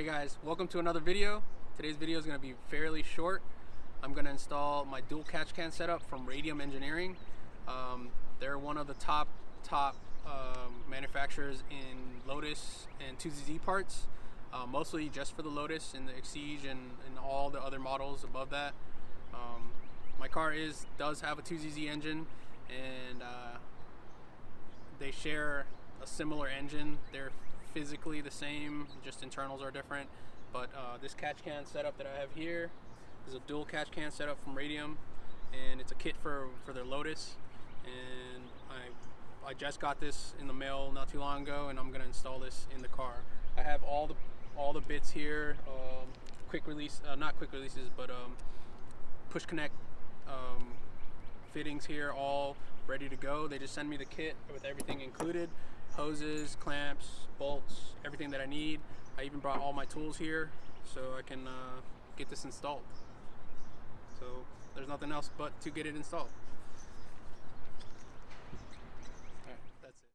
Hey guys, welcome to another video. Today's video is going to be fairly short. I'm going to install my dual catch can setup from Radium Engineering. They're one of the top manufacturers in Lotus and 2ZZ parts, mostly just for the Lotus and the Exige and all the other models above that. My car does have a 2ZZ engine, and they share a similar engine. They're physically the same, just internals are different. But this catch can setup that I have here is a dual catch can setup from Radium, and it's a kit for their Lotus. And I just got this in the mail not too long ago, and I'm gonna install this in the car. I have all the bits here, quick release, not quick releases, but push connect fittings here, all ready to go. They just send me the kit with everything included: hoses, clamps, bolts, everything that I need. I even brought all my tools here so I can get this installed. So there's nothing else but to get it installed. Alright, that's it.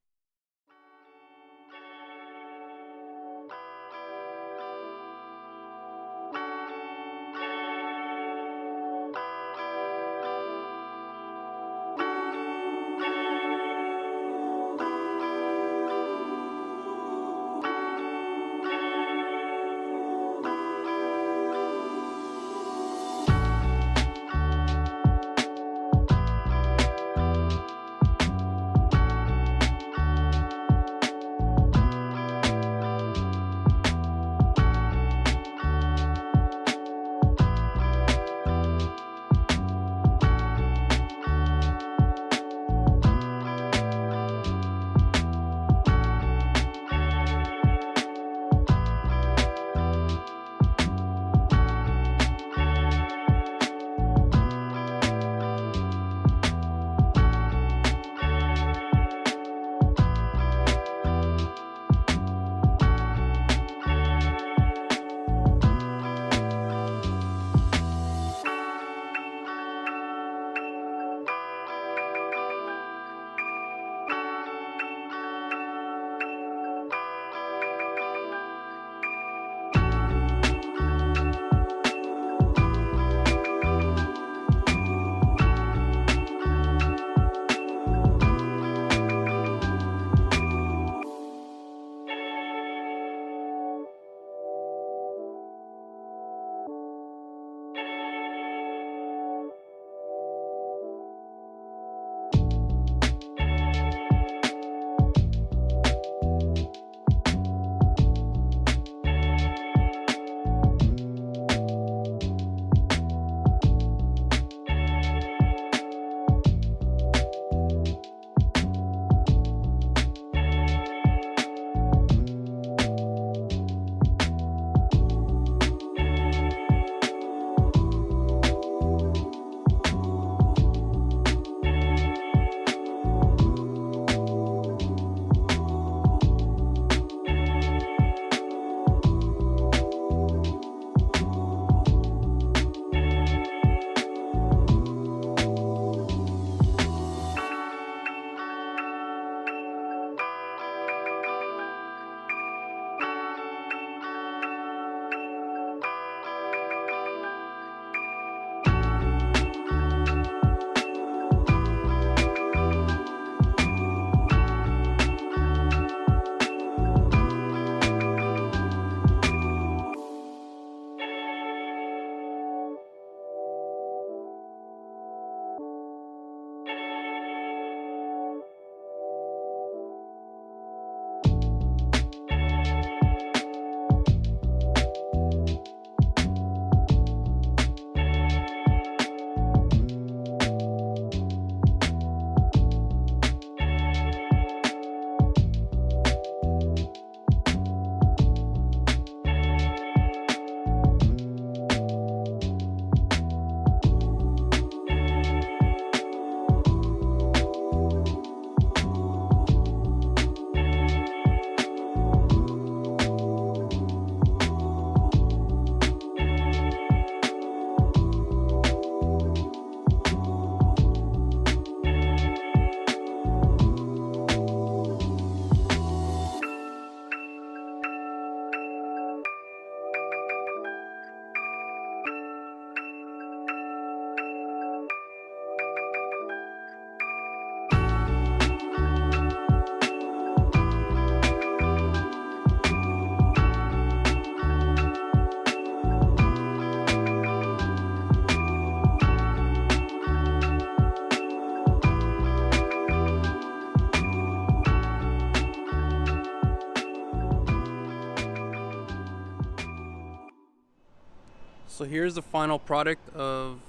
So here's the final product of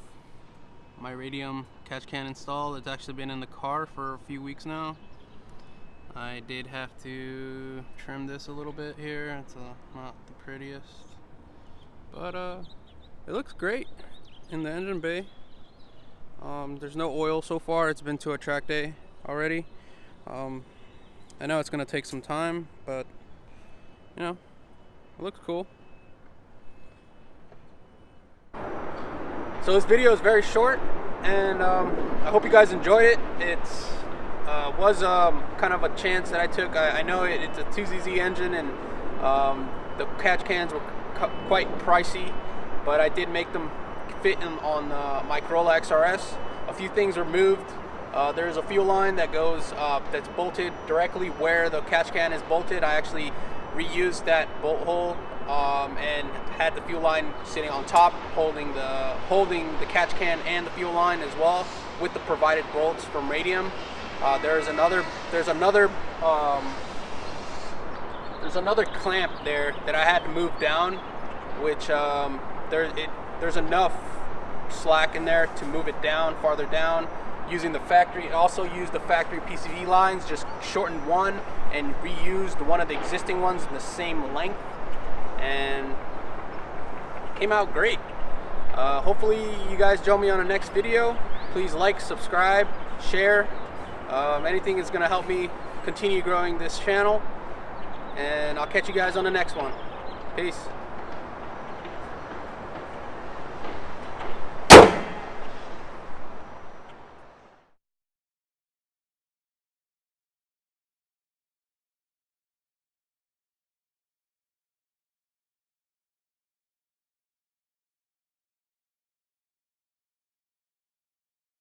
my Radium catch can install. It's actually been in the car for a few weeks now. I did have to trim this a little bit here. It's not the prettiest, but it looks great in the engine bay. There's no oil so far. It's been to a track day already. I know it's gonna take some time, but you know, it looks cool. So this video is very short, and I hope you guys enjoyed it. It was kind of a chance that I took. I know it's a 2ZZ engine, and the catch cans were quite pricey, but I did make them fit on my Corolla XRS. A few things were moved. There's a fuel line that goes that's bolted directly where the catch can is bolted. I actually reused that bolt hole and had the fuel line sitting on top, holding the catch can and the fuel line as well, with the provided bolts from Radium. There's another clamp there that I had to move down, which there's enough slack in there to move it down farther down. Using the factory, also used the factory PCV lines, just shortened one and reused one of the existing ones in the same length, and came out great. Hopefully you guys join me on the next video. Please like, subscribe, share. Anything is going to help me continue growing this channel, and I'll catch you guys on the next one. Peace.